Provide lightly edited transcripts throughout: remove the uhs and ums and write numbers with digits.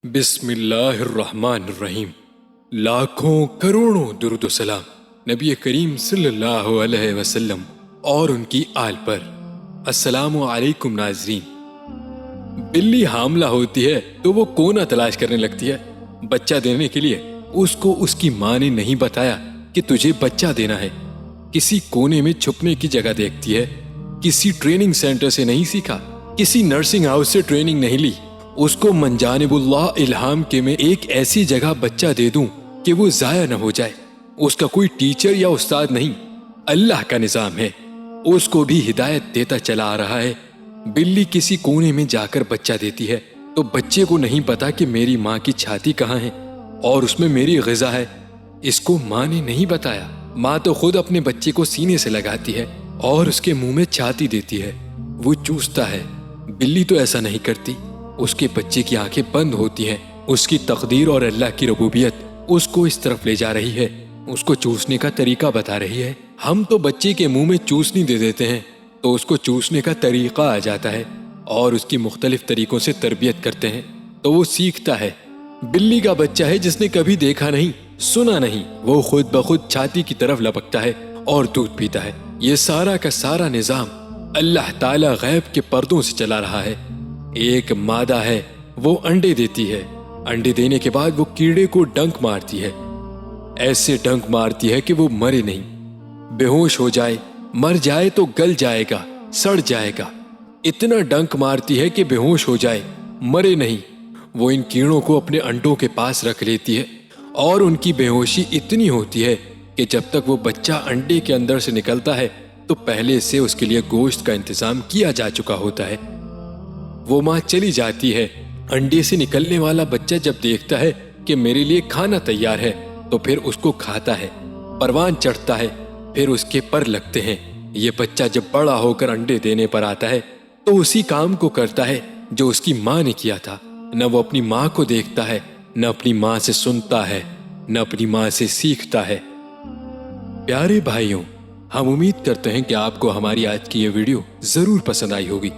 بسم اللہ الرحمن الرحیم۔ لاکھوں کروڑوں درود و سلام نبی کریم صلی اللہ علیہ وسلم اور ان کی آل پر۔ السلام علیکم ناظرین۔ بلی حاملہ ہوتی ہے تو وہ کونا تلاش کرنے لگتی ہے بچہ دینے کے لیے۔ اس کو اس کی ماں نے نہیں بتایا کہ تجھے بچہ دینا ہے۔ کسی کونے میں چھپنے کی جگہ دیکھتی ہے۔ کسی ٹریننگ سینٹر سے نہیں سیکھا، کسی نرسنگ ہاؤس سے ٹریننگ نہیں لی۔ اس کو من جانب اللہ الہام کے میں ایک ایسی جگہ بچہ دے دوں کہ وہ ضائع نہ ہو جائے۔ اس کا کوئی ٹیچر یا استاد نہیں، اللہ کا نظام ہے، اس کو بھی ہدایت دیتا چلا آ رہا ہے۔ بلی کسی کونے میں جا کر بچہ دیتی ہے تو بچے کو نہیں پتا کہ میری ماں کی چھاتی کہاں ہے اور اس میں میری غذا ہے۔ اس کو ماں نے نہیں بتایا۔ ماں تو خود اپنے بچے کو سینے سے لگاتی ہے اور اس کے منہ میں چھاتی دیتی ہے، وہ چوستا ہے۔ بلی تو ایسا نہیں کرتی، اس کے بچے کی آنکھیں بند ہوتی ہیں۔ اس کی تقدیر اور اللہ کی ربوبیت اس کو اس طرف لے جا رہی ہے، اس کو چوسنے کا طریقہ بتا رہی ہے۔ ہم تو بچے کے منہ میں چوسنی دے دیتے ہیں تو اس کو چوسنے کا طریقہ آ جاتا ہے اور اس کی مختلف طریقوں سے تربیت کرتے ہیں تو وہ سیکھتا ہے۔ بلی کا بچہ ہے جس نے کبھی دیکھا نہیں، سنا نہیں، وہ خود بخود چھاتی کی طرف لپکتا ہے اور دودھ پیتا ہے۔ یہ سارا کا سارا نظام اللہ تعالی غیب کے پردوں سے چلا رہا ہے۔ ایک مادہ ہے، وہ انڈے دیتی ہے۔ انڈے دینے کے بعد وہ کیڑے کو ڈنک مارتی ہے، ایسے ڈنک مارتی ہے کہ وہ مرے نہیں، بے ہوش ہو جائے۔ مر جائے تو گل جائے گا، سڑ جائے گا۔ اتنا ڈنک مارتی ہے کہ بے ہوش ہو جائے، مرے نہیں۔ وہ ان کیڑوں کو اپنے انڈوں کے پاس رکھ لیتی ہے اور ان کی بے ہوشی اتنی ہوتی ہے کہ جب تک وہ بچہ انڈے کے اندر سے نکلتا ہے تو پہلے سے اس کے لیے گوشت کا انتظام کیا جا چکا ہوتا ہے۔ وہ ماں چلی جاتی ہے۔ انڈے سے نکلنے والا بچہ جب دیکھتا ہے کہ میرے لیے کھانا تیار ہے تو پھر اس کو کھاتا ہے، پروان چڑھتا ہے، پھر اس کے پر لگتے ہیں۔ یہ بچہ جب بڑا ہو کر انڈے دینے پر آتا ہے تو اسی کام کو کرتا ہے جو اس کی ماں نے کیا تھا۔ نہ وہ اپنی ماں کو دیکھتا ہے، نہ اپنی ماں سے سنتا ہے، نہ اپنی ماں سے سیکھتا ہے۔ پیارے بھائیوں، ہم امید کرتے ہیں کہ آپ کو ہماری آج کی یہ ویڈیو ضرور پسند آئی ہوگی۔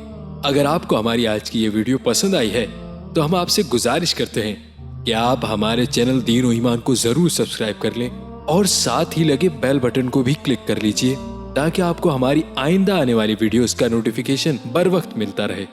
اگر آپ کو ہماری آج کی یہ ویڈیو پسند آئی ہے تو ہم آپ سے گزارش کرتے ہیں کہ آپ ہمارے چینل دین و ایمان کو ضرور سبسکرائب کر لیں اور ساتھ ہی لگے بیل بٹن کو بھی کلک کر لیجئے تاکہ آپ کو ہماری آئندہ آنے والی ویڈیوز کا نوٹیفیکیشن بر وقت ملتا رہے۔